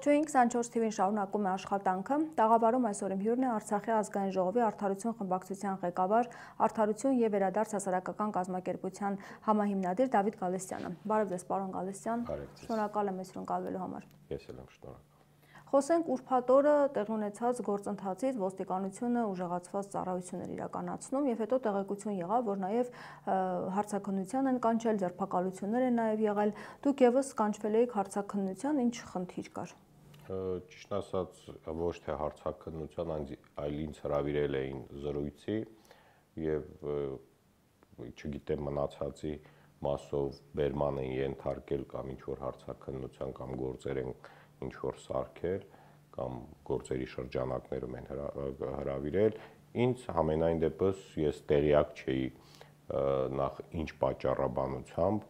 Ողջույն 24 TV-ին շարունակում է աշխատանքը։ Տաղավարում այսօր իմ հյուրն է Արցախի ազգային ժողովի Արդարություն խմբակցության ղեկավար, Արդարություն եւ վերադարձ հասարակական կազմակերպության համահիմնադիր Դավիթ Գալստյանը։ Բարև ձեզ, պարոն Գալստյան։ Շնորհակալ եմ հյուրընկալվելու համար։ Ես էլ եմ շնորհակալ։ Խոսենք ուրբաթ օրը տեղի ունեցած գործընթացից, ոստիկանությունը ուժեղացված ծառայություն էր իրականացնում եւ հետո տեղեկություն եղավ, որ նաեւ հարցաքննության են կանչել, ձերբակալություններ են նաեւ եղել։ Դուք եւս կանչվել եք հարցաքննության, ինչ խնդիր կար։ Ճիշտ ասած, ոչ թե հարցաքննության, այլ ինձ հրավիրել էին զրույցի եւ չգիտեմ մնացածի մասով բերման են ենթարկել կամ ինչ որ հարցաքննության կամ գործեր են ինչ որ սարքել կամ գործերի շրջանակներում են հրավիրել, ինձ համենայն դեպս ես տեղյակ չէի նախ ինչ պատճառաբանությամբ,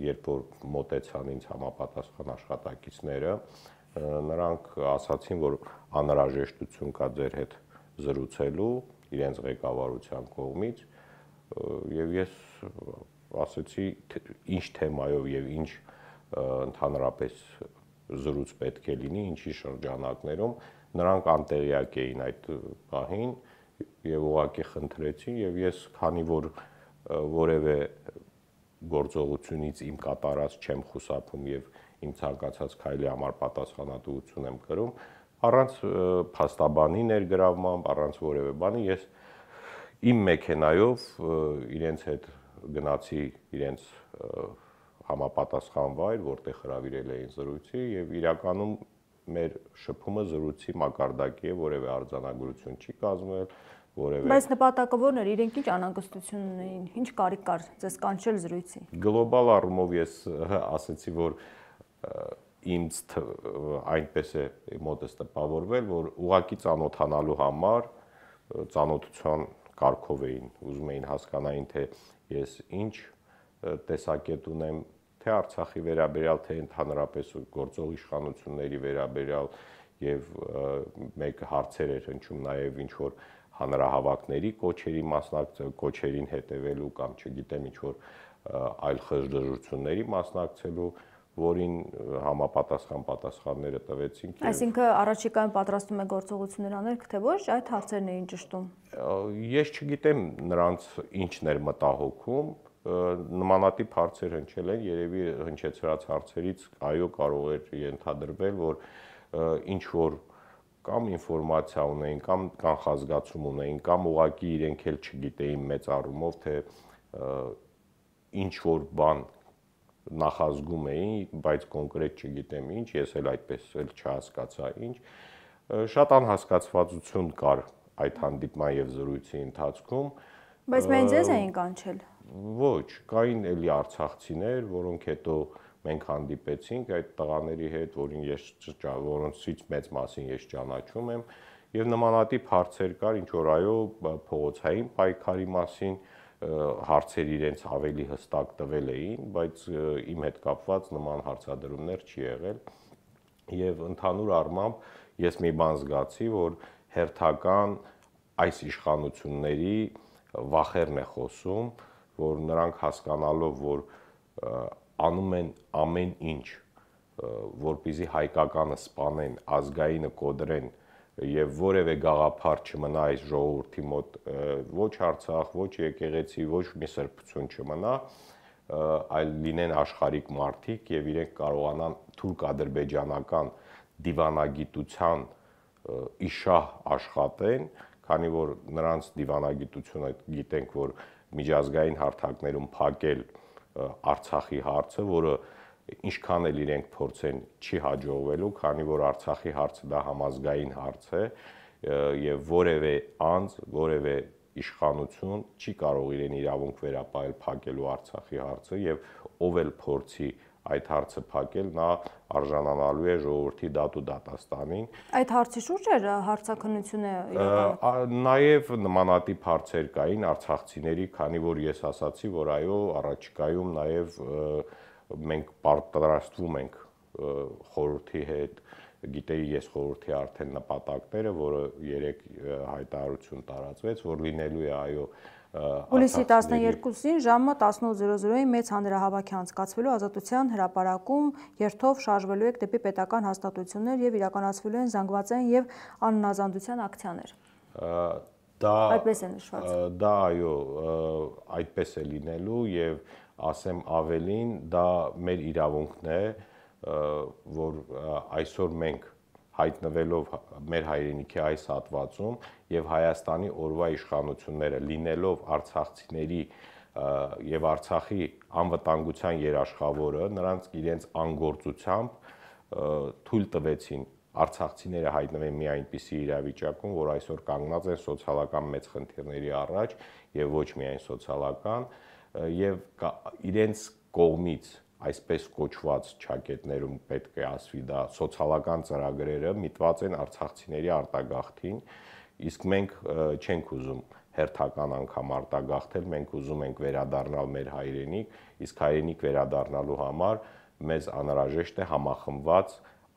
երբ որ մոտեցան ինձ համապատասխան աշխատակիցները, նրանք ասացին, որ անհրաժեշտություն կա ձեր հետ զրուցելու իրենց ղեկավարության կողմից եւ ես ասացի ինչ թեմայով եւ ինչ ընդհանրապես զրույց պետք է լինի, ինչի շրջանակներում, նրանք անտեղյակ էին այդ պահին եւ ուղղակի խնդրեցին եւ ես քանի որ որևէ գործողությունից իմ կատարած չեմ խուսափում եւ իմ ցանկացած քայլի համար պատասխանատվություն եմ կրում, առանց փաստաբանի ներգրավմամբ, առանց որևէ բանի ես իմ մեքենայով իրենց հետ գնացի իրենց համապատասխան վայր, որտեղ հրավիրել էին զրույցի եւ իրականում մեր շփումը զրույցի մակարդակի է, որևէ արձանագրություն չի կազմվել, որևէ Բայց նպատակը ո՞րն էր, իրենք ինչ անհանգստություն ունեին, ինչ կարիք կար ձեզ կանչել զրույցի։ Գլոբալ առումով ես ասացի, որ ինձ այնպես է մոտս տպավորվել, որ ուղղակի ծանոթանալու համար ծանոթության կարգով էին, ուզում էին հասկանային, թե ես ինչ տեսակետ ունեմ թե Արցախի վերաբերյալ, թե ընդհանրապես գործող իշխանությունների վերաբերյալ եւ մեկ հարցեր էր հնչում նաեւ ինչ որ հանրահավաքների կոչերի մասնակցել, կոչերին հետևելու կամ չգիտեմ ինչ որ այլ խժդժությունների մասնակցելու, որին համապատասխան պատասխանները տվեցին։ Այսինքն առաջիկայում պատրաստում եք գործողություններ անել, թե ոչ, այդ հարցերն էին ճշտում։ Ես չգիտեմ նրանց ինչն էր մտահոգում, նմանատիպ հարցեր հնչել են, երևի հնչեցրած հարցերից այո կարող էր ենթադրվել, որ ինչ որ կամ ինֆորմացիա ունեին, կամ կանխազգացում ունեին, կամ ուղղակի իրենք էլ չգիտեին մեծ առումով, թե ինչ որ բան նախազգում էին, բայց կոնկրետ չգիտեմ ինչ, ես էլ այդպես էլ չհասկացա ինչ, շատ անհասկացվածություն կար այդ հանդիպման եւ զրույցի ընթացքում։ Բայց մենք ձեզ էին կանչել։ Ոչ, կային էլի արցախցիներ, որոնք հետո մենք հանդիպեցինք այդ տղաների հետ, որոնցից մեծ մասին ես ճանաչում եմ, եւ նմանատիպ հարցեր կար, ինչ որ այո, փողոցային պայքարի մասին հարցեր իրենց ավելի հստակ տվել էին, բայց իմ հետ կապված նման հարցադրումներ չի եղել եւ ընդհանուր առմամբ ես մի բան զգացի, որ հերթական այս իշխանությունների վախերն է խոսում, որ նրանք հասկանալով, որ անում են ամեն ինչ, որպեսզի հայկականը սպանեն, ազգայինը կոդրեն եւ որևէ գաղափար չմնա այս ժողովրդի մոտ ոչ Արցախ, ոչ եկեղեցի, ոչ մի սրբություն չմնա, այլ լինեն աշխարհիկ մարդիկ եւ իրենք կարողանան թուրք-ադրբեջանական դիվանագիտության իշահ աշխատեն, քանի որ նրանց դիվանագիտությունը գիտենք, որ միջազգային հարթակներում փակել Արցախի հարցը, որը ինչքան էլ իրենք փորձեն չի հաջողվելու, քանի որ Արցախի հարցը դա համազգային հարց է եւ որևէ անձ, որևէ իշխանություն չի կարող իրեն իրավունք վերապահել փակելու Արցախի հարցը եւ ով էլ փորձի այդ հարցը փակել, նա արժանանալու է ժողովրդի դատ ու դատաստանին։ Այդ հարցի շուրջ էր հարցաքննությունը իրականացնում։ Նաև նմանատիպ հարցեր կային արցախցիների, քանի որ ես ասացի, որ այո, առաջիկայում նաև մենք պատրաստվում ենք խորհրդի հետ գիտեի ես խորհրդի արդեն նպատակները, որը երեք հայտարարություն տարածվեց, որ լինելու է այո Հուլիսի 12-ին ժամը 18:00-ին մեծ հանրահավաք է անցկացվելու Ազատության հրապարակում, երթով շարժվելու եք դեպի պետական հաստատություններ եւ իրականացվելու են զանգվածային եւ անհնազանդության ակցիաներ։ Այդպես է նշված։ Դա այո, այդպես է լինելու եւ ասեմ ավելին, դա մեր իրավունքն է, որ այսօր մենք հայտնվելով մեր հայրենիքի այս հատվածում եւ Հայաստանի օրվա իշխանությունները լինելով արցախցիների եւ Արցախի անվտանգության երաշխավորը, նրանց իրենց անգործությամբ թույլ տվեցին արցախցիները հայտնվեն մի այնպիսի իրավիճակում, որ այսօր կանգնած են սոցիալական մեծ խնդիրների առաջ եւ ոչ միայն սոցիալական եւ իրենց կողմից այսպես կոչված ճակետներում պետք է ասվի դա սոցիալական ծրագրերը միտված են արցախցիների արտագաղթին, իսկ մենք չենք ուզում հերթական անգամ արտագաղթել, մենք ուզում ենք վերադառնալ մեր հայրենիք, իսկ հայրենիք վերադառնալու համար մեզ անհրաժեշտ է համախմբված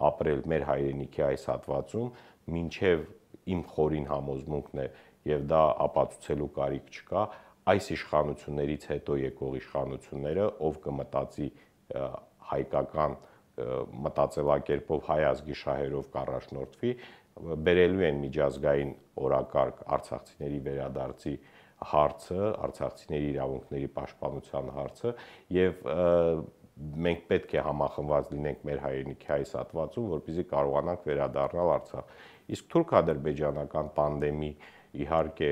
ապրել մեր հայրենիքի այս հատվածում, մինչև իմ խորին համոզմունքն է եւ դա ապացուցելու կարիք չկա, այս իշխանություններից հետո եկող իշխանությունները, ով կմտածի հայկական մտածելակերպով հայ ազգի շահերով կառաջնորդվի, բերելու են միջազգային օրակարգ արցախցիների վերադարձի հարցը, արցախցիների իրավունքների պաշտպանության հարցը եւ մենք պետք է համախմբված լինենք մեր հայրենիքի այս հատվածում, որպեսզի կարողանանք վերադառնալ Արցախ։ Իսկ թուրք-ադրբեջանական պանդեմի իհարկե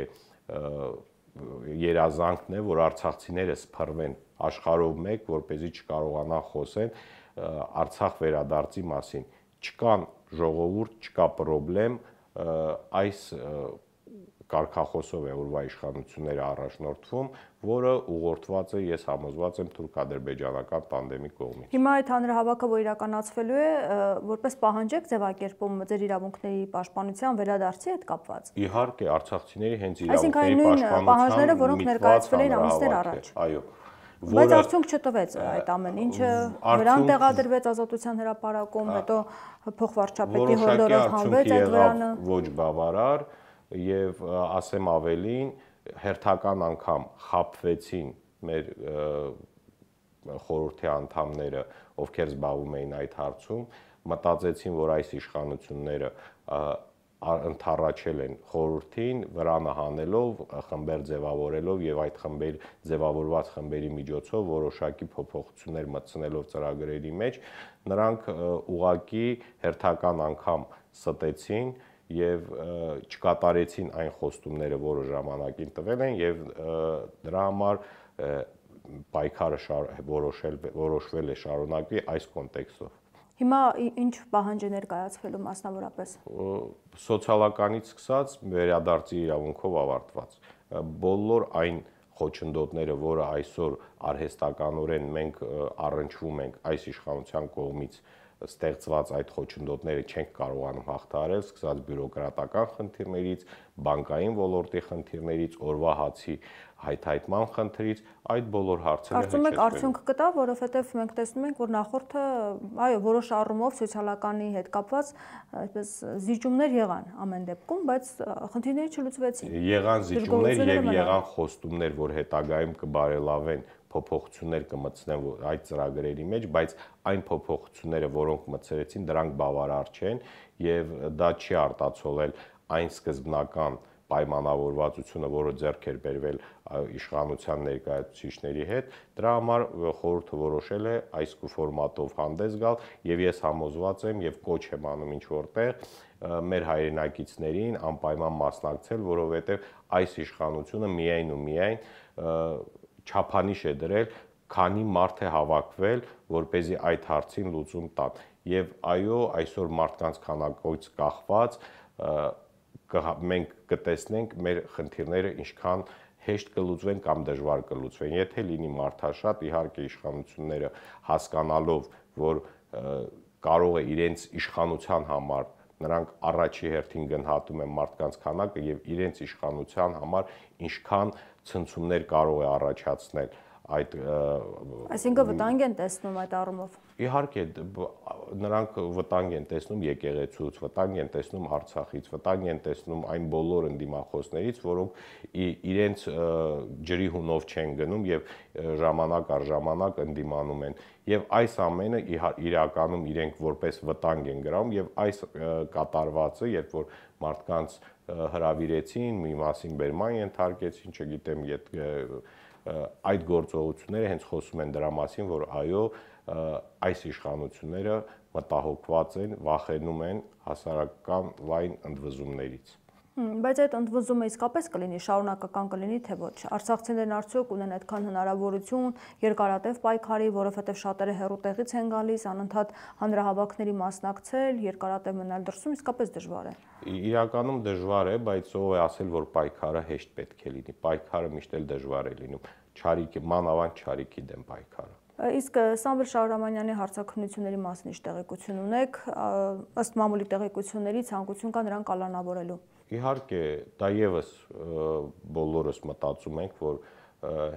երազանքն է, որ արցախցիները սփռվեն աշխարհով մեկ, որպեսզի չկարողանան խոսեն Արցախ վերադարձի մասին։ Չկան ժողովուրդ, չկա պրոբլեմ, այս կարգախոսով է օրվա իշխանությունները առաջնորդվում, որը ուղղորդված է, ես համոզված եմ, թուրք-ադրբեջանական պանդեմի կողմից։ Հիմա այդ հանրահավաքը, որ իրականացվելու է, որպես պահանջ եք ձևակերպում ձեր իրավունքների պաշտպանության վերադարձի հետ կապված։ Իհարկե, արցախցիների հենց իրավունքների պաշտպանության պահանջները, որոնք ներկայացվել էին ամիսներ առաջ։ Այո։ Բայց արդյունք չտվեց այդ ամեն ինչը, վրան տեղադրվեց Ազատության հրապարակում, հետո փոխվարչապետի հորդորով հանվեց այդ վրանը։ Ոչ բավարար եւ ասեմ ավելին, հերթական անգամ խաբվեցին մեր խորհրդի անդամները, ովքեր զբաղվում էին այդ հարցում, մտածեցին, որ այս իշխանությունները ընդառաջել են խորհրդին, վրանը հանելով, խմբեր ձևավորելով եւ այդ ձևավորված խմբերի միջոցով որոշակի փոփոխություններ մտցնելով ծրագրերի մեջ, նրանք ուղղակի հերթական անգամ ստեցին եւ չկատարեցին այն խոստումները, որը ժամանակին տվել են եւ դրա համար պայքարը որոշվել է շարունակվի այս կոնտեքստով։ Հիմա ինչ պահանջ է ներկայացվելու մասնավորապես։ Սոցիալականից սկսած վերադարձի իրավունքով ավարտված։ Բոլոր այն խոչընդոտները, որը այսօր արհեստականորեն մենք առնչվում ենք այս իշխանության կողմից ստեղծված այդ խոչընդոտները չենք կարողանում հաղթահարել, սկսած բյուրոկրատական խնդիրներից, բանկային ոլորտի խնդիրներից, օրվա հացի հայթայթման խնդրից, այդ բոլոր հարցերը Կարծում եք արդյունք կտա, որովհետև մենք տեսնում ենք, որ նախորդը, այո, որոշ առումով սոցիալականի հետ կապված այդպես զիջումներ եղան ամեն դեպքում, բայց խնդիրները չլուծվեցին։ Եղան զիջումներ եւ եղան խոստումներ, որ հետագայում կբարելավեն, փոփոխություններ կմտցնեն այդ ծրագրերի մեջ, բայց այն փոփոխությունները, որոնք մտցրեցին, դրանք բավարար չեն եւ դա չի արտացոլել այն սկզբնական պայմանավորվածությունը, որը ձեռք էր բերվել իշխանության ներկայացուցիչների հետ, դրա համար խորհուրդը որոշել է այս ֆորմատով հանդես գալ եւ ես համոզված եմ եւ կոչ եմ անում ինչ որտեղ մեր հայրենակիցներին անպայման մասնակցել, որովհետեւ այս իշխանությունը միայն ու միայն չափանիշ է դրել, քանի մարդ է հավաքվել, որպեսզի այդ հարցին լուծում տան։ Եվ այո, այսօր մարդկանց քանակից կախված մենք կտեսնենք մեր խնդիրները ինչքան հեշտ կլուծվեն կամ դժվար կլուծվեն։ Եթե լինի մարդաշատ, իհարկե իշխանությունները հասկանալով, որ կարող է իրենց իշխանության համար նրանք առաջի հերթին գնահատում են մարդկանց քանակը եւ իրենց իշխանության համար ինչքան ցնցումներ կարող է առաջացնել այդ Այսինքն վտանգ են տեսնում այդ առումով։ Իհարկե նրանք վտանգ են տեսնում եկեղեցուց, վտանգ են տեսնում Արցախից, վտանգ են տեսնում այն բոլոր ընդդիմախոսներից, որոնք իրենց ջրի հունով չեն գնում եւ ժամանակ առ ժամանակ ընդդիմանում են։ Եվ այս ամենը իրականում իրենք որպես վտանգ են գրավում եւ այս կատարվածը, երբ որ մարդկանց հրավիրեցին, մի մասին բերման ենթարկեցին, չգիտեմ, այդ գործողությունները հենց խոսում են դրա մասին, որ այո, այս իշխանությունները մտահոգված են, վախենում են հասարակական լայն ընդվզումներից։ Բայց այդ ընդվզումը իսկապես կլինի, շարունակական կլինի, թե ոչ։ Արցախցիներն արդյոք ունեն այդքան հնարավորություն երկարատև պայքարի, որովհետև շատերը հեռու տեղից են գալիս, անընդհատ հանրահավաքների մասնակցել, երկարատև մնալ դրսում իսկապես դժվար է։ Իրականում դժվար է, բայց ով է ասել, որ պայքարը հեշտ պետք է լինի։ Պայքարը միշտ էլ դժվար է լինում։ Չարիքի, մանավանդ չարիքի դեմ պայքարը։ Իսկ Սամվել Շահրամանյանի հարցաքննությունների մասին ինչ տեղեկություն ունեք, ըստ մամուլի տեղեկությունների ցանկություն կա նրան կալանավորելու։ Իհարկե, դա եւս բոլորս մտածում ենք, որ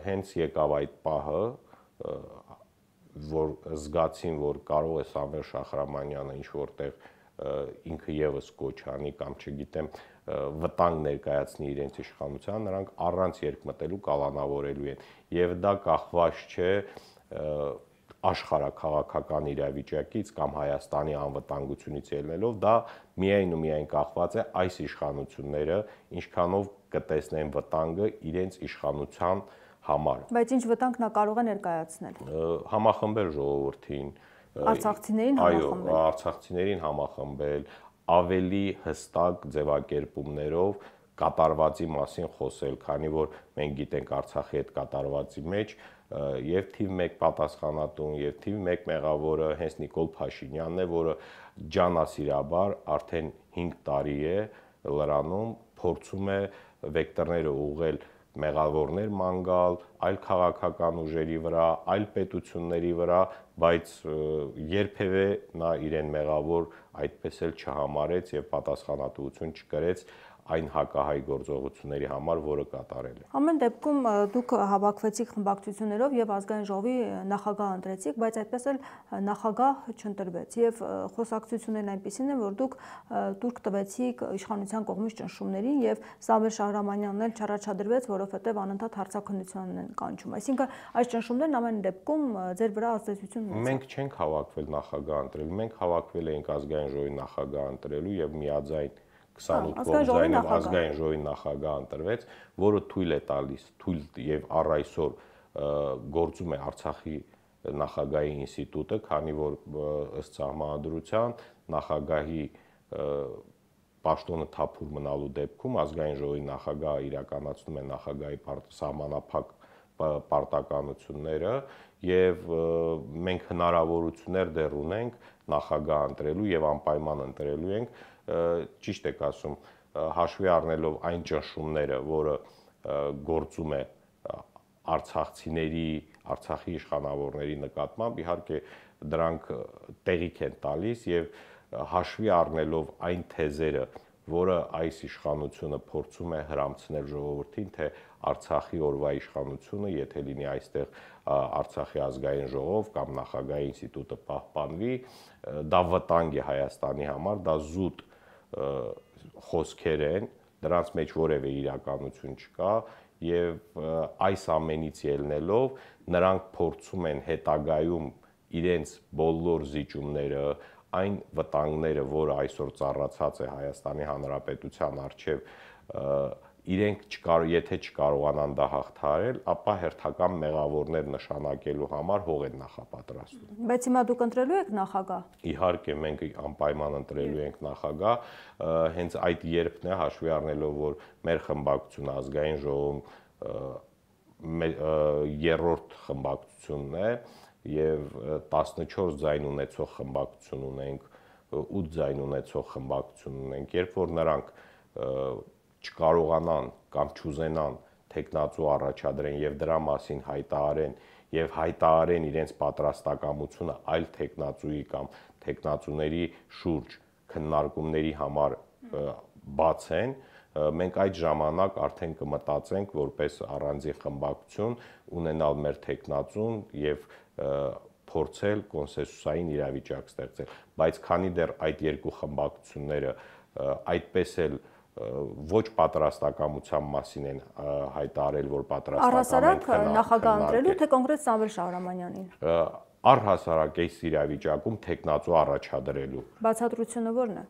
հենց եկավ այդ պահը, որ զգացին, որ կարող է Սամվել Շահրամանյանը ինչ որտեղ ինքը եւս կոչ անի կամ չգիտեմ վտանգ ներկայացնի իրենց իշխանության, նրանք առանց երկմտելու կալանավորելու են։ Եվ դա կախված չէ աշխարհաքաղաքական իրավիճակից կամ Հայաստանի անվտանգությունից ելնելով, դա միայն ու միայն կախված է այս իշխանությունները ինչքանով կտեսնեն վտանգը իրենց իշխանության համար։ Բայց ինչ վտանգ նա կարող է ներկայացնել։ Համախմբել ժողովրդին, արցախցիներին համախմբել։ Այո, արցախցիներին համախմբել, ավելի հստակ ձևակերպումներով կատարվածի մասին խոսել, քանի որ մենք գիտենք Արցախի հետ կատարվածի մեջ եւ թիվ 1 պատասխանատուն եւ թիվ 1 մեղավորը հենց Նիկոլ Փաշինյանն է, որը ջանասիրաբար արդեն 5 տարի է լրանում, փորձում է վեկտորները ուղղել մեղավորներ ման գալ, այլ քաղաքական ուժերի վրա, այլ պետությունների վրա, բայց երբևէ նա իրեն մեղավոր այդպես էլ չհամարեց եւ պատասխանատվություն չկրեց այն հակահայ գործողությունների համար, որը կատարել է։ Ամեն դեպքում դուք հավաքվեցիք խմբակցություններով եւ ազգային ժողովի նախագահ ընտրեցիք, բայց այդպես էլ նախագահ չընտրվեց եւ խոսակցություններն այնպիսին են, որ դուք տուրք տվեցիք իշխանության կողմից ճնշումներին եւ Սամվել Շահրամանյանն էլ չառաջադրվեց, որովհետեւ անընդհատ հարցաքննության են կանչում։ Այսինքն այս ճնշումներն ամեն դեպքում ձեր վրա ազդեցություն ունեցան։ Մենք չենք հավաքվել նախագահ ընտրելու, մենք հավաքվել էինք ազգային ժողովի նախագահ ընտրելու եւ միաձայն 28 կողմից ազգային ժողովի նախագահ ընտրվեց, որը թույլ է տալիս, թույլ եւ առ այսօր գործում է Արցախի նախագահի ինստիտուտը, քանի որ ըստ սահմանադրության նախագահի պաշտոնը թափուր մնալու դեպքում ազգային ժողովի նախագահը իրականացնում է նախագահի սահմանափակ պարտականությունները եւ մենք հնարավորություններ դեռ ունենք նախագահ ընտրելու եւ անպայման ընտրելու ենք, ճիշտ եք ասում, հաշվի առնելով այն ճնշումները, որը գործում է արցախցիների, Արցախի իշխանավորների նկատմամբ, իհարկե դրանք տեղիք են տալիս եւ հաշվի առնելով այն թեզերը, որը այս իշխանությունը փորձում է հրամցնել ժողովրդին, թե Արցախի օրվա իշխանությունը, եթե լինի այստեղ Արցախի ազգային ժողով կամ նախագահի ինստիտուտը պահպանվի, դա վտանգ է Հայաստանի համար, դա զուտ խոսքեր են, դրանց մեջ որևէ իրականություն չկա եւ այս ամենից ելնելով նրանք փորձում են հետագայում իրենց բոլոր զիջումները, այն վտանգները, որը այսօր ծառացած է Հայաստանի Հանրապետության առջև, իրենք եթե չկարողանան դա հաղթահարել, ապա հերթական մեղավորներ նշանակելու համար հող են նախապատրաստում։ Բայց հիմա դուք ընտրելու եք նախագահ։ Իհարկե մենք անպայման ընտրելու ենք նախագահ, հենց այդ երբն է հաշվի առնելով, որ մեր խմբակցությունը ազգային ժողովում երրորդ խմբակցությունն է եւ 14 ձայն ունեցող խմբակցություն ունենք, 8 ձայն ունեցող խմբակցություն ունենք, երբ որ նրանք չկարողանան կամ չուզենան տեխնացու առաջադրեն եւ դրա մասին հայտարարեն եւ հայտարարեն իրենց պատրաստակամությունը այլ տեխնացուի կամ տեխնացուների շուրջ քննարկումների համար բացեն, մենք այդ ժամանակ արդեն կմտածենք որպես առանձին խմբակցություն ունենալ մեր տեխնացուն եւ փորձել կոնսենսուսային իրավիճակ ստեղծել, բայց քանի դեռ այդ երկու խմբակցությունները այդպես էլ ոչ պատրաստակամության մասին են հայտարարել, որ պատրաստական են առհասարակ նախագահ ընտրելու, թե կոնկրետ Սամվել Շահրամանյանին առհասարակ այս իրավիճակում տեխնացու առաջադրելու։ Բացատրությունը ո՞րն է։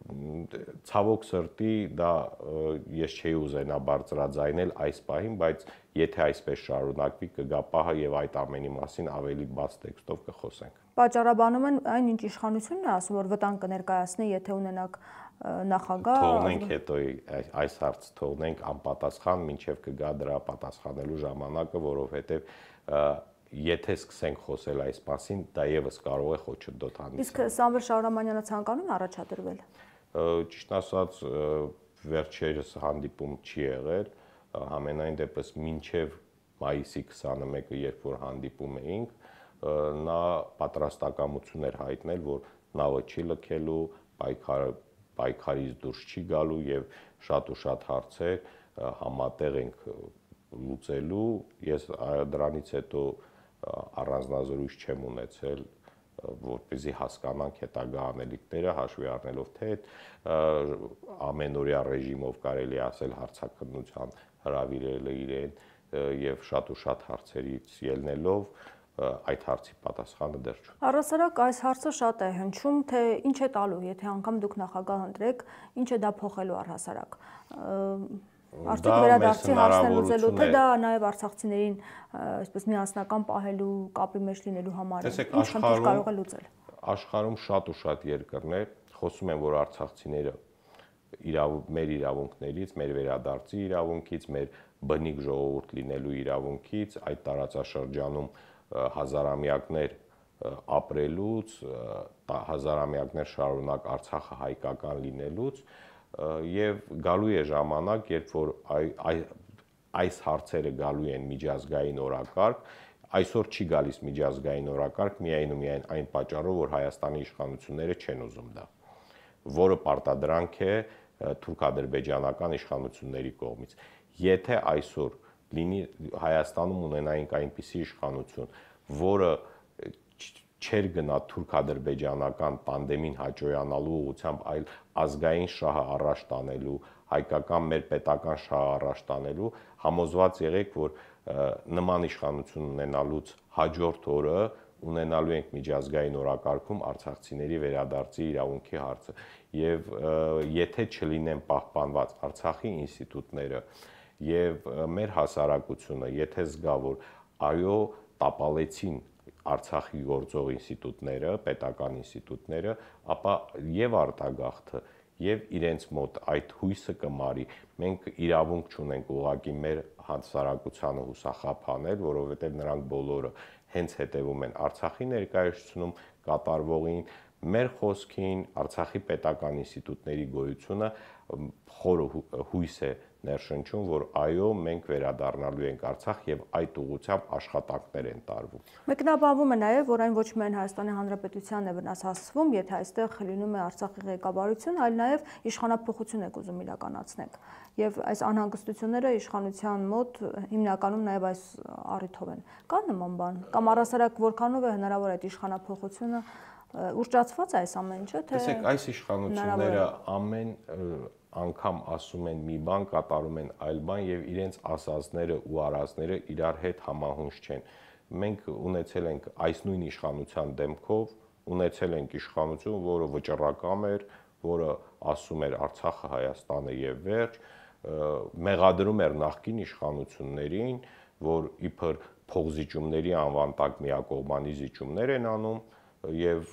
Ցավոք սրտի դա ես չէի ուզենա բարձրաձայնել այս պահին, բայց եթե այսպես շարունակվի կգա պահը եւ այդ ամենի մասին ավելի բաց տեքստով կխոսենք։ Պատճառաբանում են այն ինչ իշխանությունն է ասում, որ վտանգ կներկայացնի, եթե ունենաք նախագահ։ Թողնենք հետո այս հարցը թողնենք անպատասխան, մինչև կգա դրա պատասխանելու ժամանակը, որովհետեւ եթե սկսենք խոսել այս մասին, դա եւս կարող է խոչընդոտ հանդիսանալ։ Իսկ Սամվել Շահրամանյանը ցանկանում է առաջադրվել։ Ճիշտ ասած, վերջերս հանդիպում չի եղել, համենայն դեպս մինչև մայիսի 21-ը, երբ որ հանդիպում էինք, նա պատրաստակամություն էր հայտնել, որ նավը չի լքելու, պայքարից դուրս չի գալու եւ շատ ու շատ հարցեր համատեղ ենք լուծելու։ Ես դրանից հետո առանձնազրույց չեմ ունեցել, որպեսզի հասկանանք հետագա անելիքները, հաշվի առնելով թե ամենօրյա ռեժիմով կարելի ասել հարցաքննության հրավիրել է իրեն եւ շատ ու շատ հարցերից ելնելով այդ հարցի պատասխանը դեռ չունի։ Առհասարակ այս հարցը շատ է հնչում, թե ինչ է տալու, եթե անգամ դուք նախագահ ընտրեք, ինչ է դա փոխելու առհասարակ։ Արդյոք վերադարձի հարցն լուծելու, թե դա նաև արցախցիներին այսպես միասնական պահելու, կապի մեջ լինելու համար ինչ խնդիր կարող է լուծել։ Աշխարհում շատ ու շատ երկրներ խոսում են, որ արցախցիները մեր իրավունքներից, մեր վերադարձի իրավունքից, մեր բնիկ ժողովուրդ լինելու իրավունքից, այդ տարածաշրջանում հազարամյակներ ապրելուց, հազարամյակներ շարունակ Արցախը հայկական լինելուց եւ գալու է ժամանակ, երբ որ այս հարցերը գալու են միջազգային օրակարգ, այսօր չի գալիս միջազգային օրակարգ միայն ու միայն այն պատճառով, որ Հայաստանի իշխանությունները չեն ուզում դա, որը պարտադրանք է թուրք-ադրբեջանական իշխանությունների կողմից։ Եթե այսօր լինի Հայաստանում ունենայինք այնպիսի իշխանություն, որը չեր գնա թուրք-ադրբեջանական տանդեմին հաճոյանալու ուղղությամբ, այլ ազգային շահը առաջ տանելու, հայկական մեր պետական շահը առաջ տանելու, համոզված եղեք, որ նման իշխանություն ունենալուց հաջորդ օրը ունենալու ենք միջազգային օրակարգում արցախցիների վերադարձի իրավունքի հարցը եւ եթե չլինեն պահպանված Արցախի ինստիտուտները եւ մեր հասարակությունը, եթե զգա, որ այո, տապալեցին Արցախի գործող ինստիտուտները, պետական ինստիտուտները, ապա եւ արտագաղթը եւ իրենց մոտ այդ հույսը կմարի։ Մենք իրավունք չունենք ուղղակի մեր հասարակությանը հուսախաբ անել, որովհետեւ նրանք բոլորը հենց հետևում են Արցախի ներկայացությունում կատարվողին, մեր խոսքին, Արցախի պետական ինստիտուտների գոյությունը խորը հույս է ներշնչում, որ այո, մենք վերադառնալու ենք Արցախ եւ այդ ուղղությամբ աշխատանքներ են տարվում։ Մեկնաբանվում է նաեւ, որ այն ոչ միայն Հայաստանի Հանրապետությանն է վնաս հասցվում, եթե այստեղ լինում է Արցախի ղեկավարություն, այլ նաեւ իշխանափոխություն եք ուզում իրականացնեք։ Եվ այս անհանգստությունները իշխանության մոտ հիմնականում նաեւ այս առիթով են։ Կա նման բան, կամ առհասարակ որքանով է հնարավոր այդ իշխանափոխությունը ուռճացված է այս ամեն ինչը, թե տեսեք, այս իշխանությունները ամեն անգամ ասում են մի բան, կատարում են այլ բան եւ իրենց ասածները ու արածները իրար հետ համահունչ չեն։ Մենք ունեցել ենք այս նույն իշխանության դեմքով, ունեցել ենք իշխանություն, որը վճռակամ էր, որը ասում էր Արցախը Հայաստանը եւ վերջ, մեղադրում էր նախկին իշխանություններին, որ իբր փողզիջումների անվան տակ միակողմանի զիջումներ են անում եւ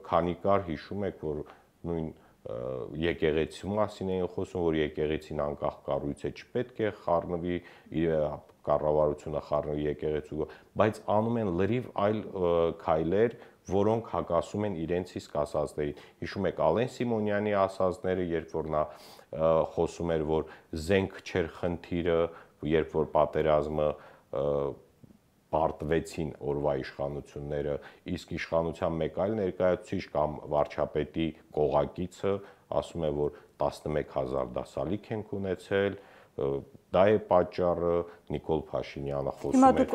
քանի կար հիշում եք, որ նույն եկեղեցու մասին էին խոսում, որ եկեղեցին անկախ կառույց է, չպետք է խառնվի, կառավարությունը խառնվի եկեղեցու, բայց անում են լրիվ այլ քայլեր, որոնք հակասում են իրենց իսկ ասածներին։ Հիշում եք Ալեն Սիմոնյանի ասածները, երբ որ նա խոսում էր, որ զենք չէր խնդիրը, երբ որ պատերազմը պարտվեցին օրվա իշխանությունները, իսկ իշխանության մեկ այլ ներկայացուցիչ կամ վարչապետի կողակիցը ասում է, որ 11000 դասալիկ ենք ունեցել, դա է պատճառը, Նիկոլ Փաշինյանը խոսում է։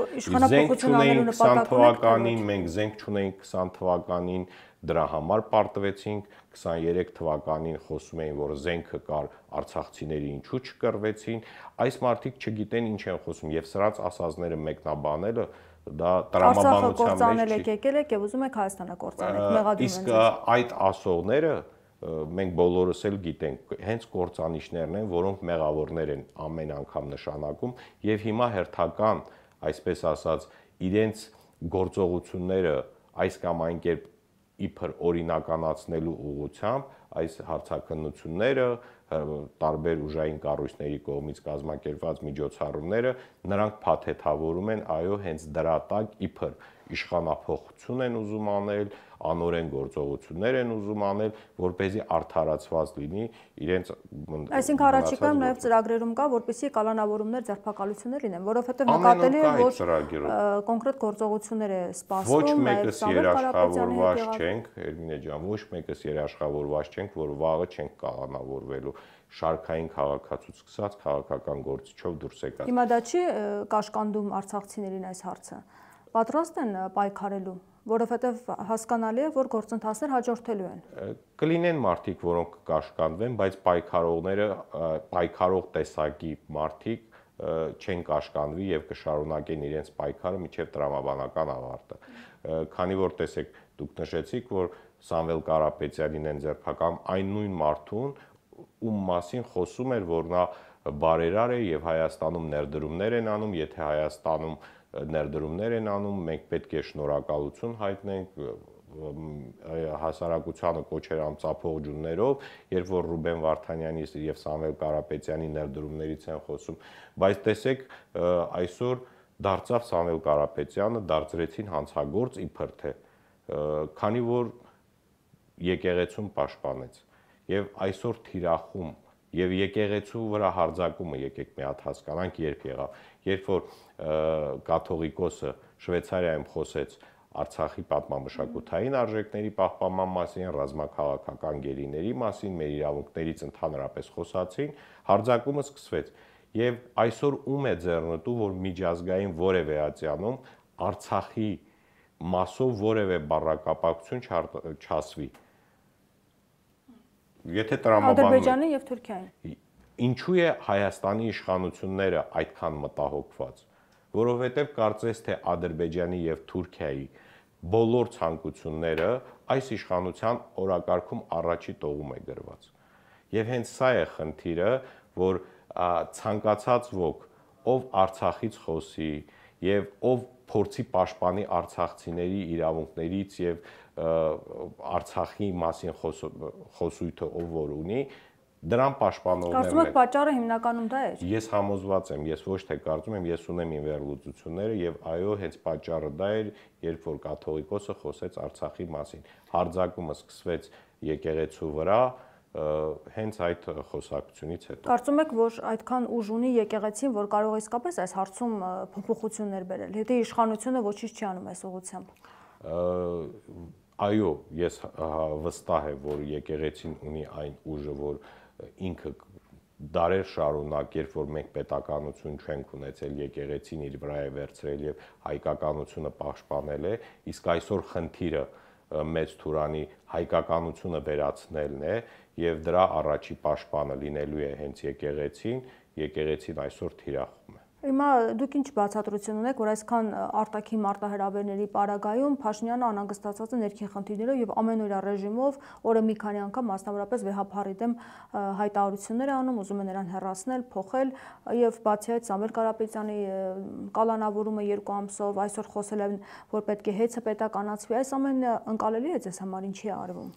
Զենք չունեինք 20 թվականին, մենք զենք չունեինք 20 թվականին, դրա համար պարտվեցինք, 23 թվականին խոսում էին, որ զենքը կար, արցախցիները ինչու չկռվեցին, այս մարդիկ չգիտեն ինչ են խոսում եւ սրանց ասածները մեկնաբանելը դա տրամաբանության մեջ չի։ Եկել եք եւ ուզում եք Հայաստանը կործանել, մեղադրում են։ Իսկ այդ ասողները մենք բոլորս էլ գիտենք, հենց կործանիչներն են, որոնք մեղավորներ են ամեն անգամ նշանակում եւ հիմա հերթական, այսպես ասած, իրենց գործողությունները այս կամ այն կերպ իբր օրինականացնելու ուղղությամբ այս հարցաքննությունները, տարբեր ուժային կառույցների կողմից կազմակերպված միջոցառումները նրանք փաթեթավորում են, այո, հենց դրա տակ իբր իշխանափոխություն են ուզում անել, անօրեն գործողություններ են ուզում անել, որպեսզի արդարացված լինի իրենց։ Այսինքն առաջիկայում նաև ծրագրերում կա, որպեսզի կալանավորումներ, ձերբակալություններ լինեն, որովհետև նկատելի է, որ կոնկրետ գործողություններ է սպասվում, ոչ մեկս երաշխավորված չենք, Էրմինե ջան, ոչ մեկս երաշխավորված չենք, որ վաղը չենք կալանավորվելու, շարքային քաղաքացուց սկսած քաղաքական գործիչով դուրս եկած։ Հիմա դա չի կաշկանդում արցախցիներին այս հարցը։ Պատրաստ են պայքարելու, որովհետև հասկանալի է, որ գործընթացներ հաջորդելու են։ Կլինեն մարդիկ, որոնք կկաշկանդվեն, բայց պայքարողները, պայքարող տեսակի մարդիկ չեն կաշկանդվի եւ կշարունակեն իրենց պայքարը մինչեւ տրամաբանական ավարտը։ Քանի որ տեսեք, դուք նշեցիք, որ Սամվել Կարապետյանին են ձերբակալում, այն նույն մարդուն, ում մասին խոսում էր, որ նա բարերար է եւ Հայաստանում ներդրումներ են անում, եթե Հայաստանում ներդրումներ են անում, մենք պետք է շնորհակալություն հայտնենք հասարակությանը կոչեր ամծափող ջուններով, երբ որ Ռուբեն Վարդանյանի եւ Սամվել Կարապետյանի ներդրումներից են խոսում, բայց տեսեք, այսօր դարձավ Սամվել Կարապետյանը, դարձրեցին հանցագործ իբր թե, քանի որ եկեղեցուն պաշտպանեց եւ այսօր թիրախում եւ եկեղեցու վրա հարձակումը եկեք մի հատ հասկանանք երբ եղավ, երբ որ կաթողիկոսը Շվեյցարիայում խոսեց Արցախի պատմամշակութային արժեքների պահպանման մասին, ռազմաքաղաքական գերիների մասին, մեր իրավունքներից ընդհանրապես խոսացին, հարձակումը սկսվեց եւ այսօր ում է ձեռնտու, որ միջազգային որևէ ատյանում Արցախի մասով որևէ բառակապակցություն չասվի։ Եթե տրամաբանում Ադրբեջանի եւ Թուրքիայի։ Ինչու է Հայաստանի իշխանությունները այդքան մտահոգված, որովհետև կարծես թե Ադրբեջանի եւ Թուրքիայի բոլոր ցանկությունները այս իշխանության օրակարգում առաջի տողում է գրված։ Եվ հենց սա է խնդիրը, որ ցանկացած ոք, ով Արցախից խոսի եւ ով փորձի պաշտպանի արցախցիների իրավունքներից եւ Արցախի մասին խոսույթը ով որ ունի, դրան պաշտպանողներն են։ Կարծում եք պատճառը հիմնականում դա է։ Ես համոզված եմ, ես ոչ թե կարծում եմ, ես ունեմ իմ վերլուծությունները եւ այո, հենց պատճառը դա էր, երբ որ կաթողիկոսը խոսեց Արցախի մասին։ Հարձակումը սկսվեց եկեղեցու վրա, հենց այդ խոսակցությունից հետո։ Կարծում եք, որ այդքան ուժ ունի եկեղեցին, որ կարող է իսկապես այս հարցում փոփոխություններ բերել, եթե իշխանությունը ոչինչ չի անում այս ուղղությամբ։ Այո, ես վստահ եմ, որ եկեղեցին ունի այն ուժը, որ ինքը դարեր շարունակ, երբ որ մենք պետականություն չենք ունեցել, եկեղեցին իր վրա է վերցրել եւ հայկականությունը պաշտպանել է, իսկ այսօր խնդիրը մեծ թուրանի հայկականությունը վերացնելն է եւ դրա առաջի պաշտպանը լինելու է հենց եկեղեցին այսօր թիրախում է։ Հիմա դուք ինչ բացատրություն ունեք, որ այսքան արտաքին մարտահրավերների պարագայում Փաշինյանը անհանգստացած է ներքին խնդիրներով եւ ամենօրյա ռեժիմով օրը մի քանի անգամ մասնավորապես վեհափարի դեմ հայտարարություններ է անում, ուզում է նրան հեռացնել, փոխել եւ բացի այդ Սամվել Կարապետյանի կալանավորումը 2 ամսով, այսօր խոսել են, որ պետք է հեծը պետականացվի, այս ամենը ընկալելի է ձեզ համար, ինչի է արվում։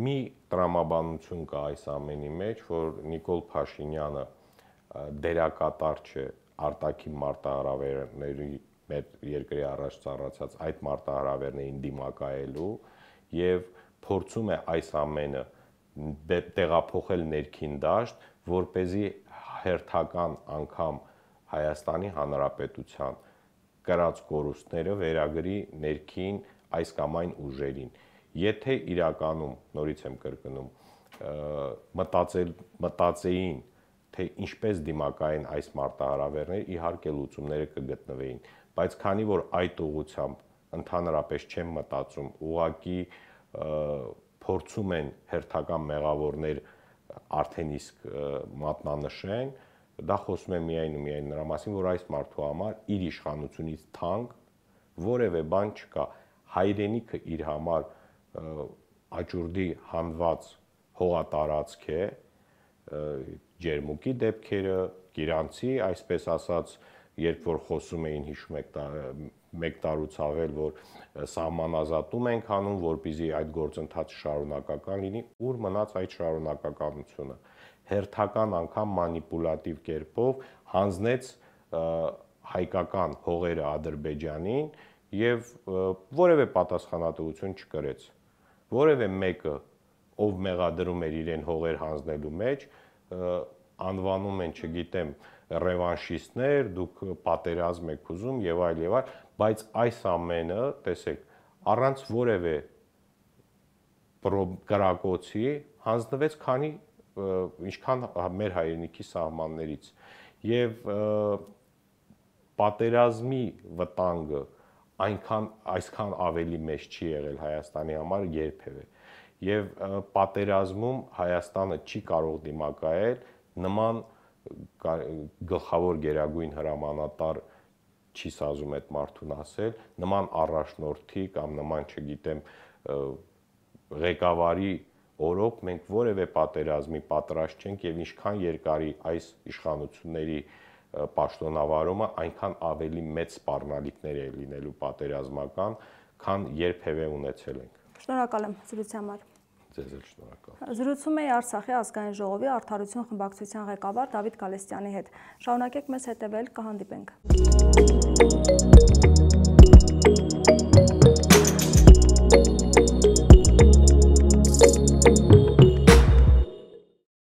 Մի տրամաբանություն կա այս ամենի մեջ, որ Նիկոլ Փաշինյանը դերակատար չէ արտաքին մարտահրավերների մեր երկրի առաջ ծառացած այդ մարտահրավերներին դիմակայելու եւ փորձում է այս ամենը տեղափոխել ներքին դաշտ, որպեսզի հերթական անգամ Հայաստանի Հանրապետության կրած կորուստները վերագրի ներքին այս կամ այն ուժերին։ Եթե իրականում, նորից եմ կրկնում, մտածեին, թե ինչպես դիմակայեն այս մարտահրավերները, իհարկե լուծումները կգտնվեին, բայց քանի որ այդ ուղղությամբ ընդհանրապես չեմ մտածում, ուղղակի փորձում են հերթական մեղավորներ արդեն իսկ մատնանշեն, դա խոսում է միայն ու միայն նրա մասին, որ այս մարդու համար իր իշխանությունից թանկ որևէ բան չկա, հայրենիքը իր համար աճուրդի հանված հողատարածք է, ջերմուկի դեպքերը, գիրանցի, այսպես ասած, երբ որ խոսում էին, հիշում եք, մեկ տարուց ավել, որ սահմանազատում ենք անում, որպեսզի այդ գործընթացը շարունակական լինի, ուր մնաց այդ շարունակականությունը։ Հերթական անգամ մանիպուլատիվ կերպով հանձնեց հայկական հողերը Ադրբեջանին եւ որևէ պատասխանատվություն չկրեց։ Որևէ մեկը, ով մեղադրում էր իրեն հողեր հանձնելու մեջ, անվանում են, չգիտեմ, ռևանշիստներ, դուք պատերազմ եք ուզում եւ այլ, բայց այս ամենը, տեսեք, առանց որևէ կրակոցի հանձնվեց քանի ինչքան մեր հայրենիքի սահմաններից եւ պատերազմի վտանգը այսքան ավելի մեծ չի եղել Հայաստանի համար երբևէ եւ պատերազմում Հայաստանը չի կարող դիմակայել նման գլխավոր գերագույն հրամանատար չի սազում այդ մարդուն ասել նման առաջնորդի կամ նման չգիտեմ ղեկավարի օրոք մենք որևէ պատերազմի պատրաստ չենք եւ ինչքան երկարի այս իշխանությունների պաշտոնավարումը այնքան ավելի մեծ սպառնալիքներ է լինելու պատերազմական, քան երբևէ ունեցել ենք։ Շնորհակալ եմ զրույցի համար։ Ձեզ էլ շնորհակալ։ Զրուցում էի Արցախի ազգային ժողովի Արդարություն խմբակցության ղեկավար Դավիթ Գալստյանի հետ։ Շարունակեք մեզ հետևել, կհանդիպենք։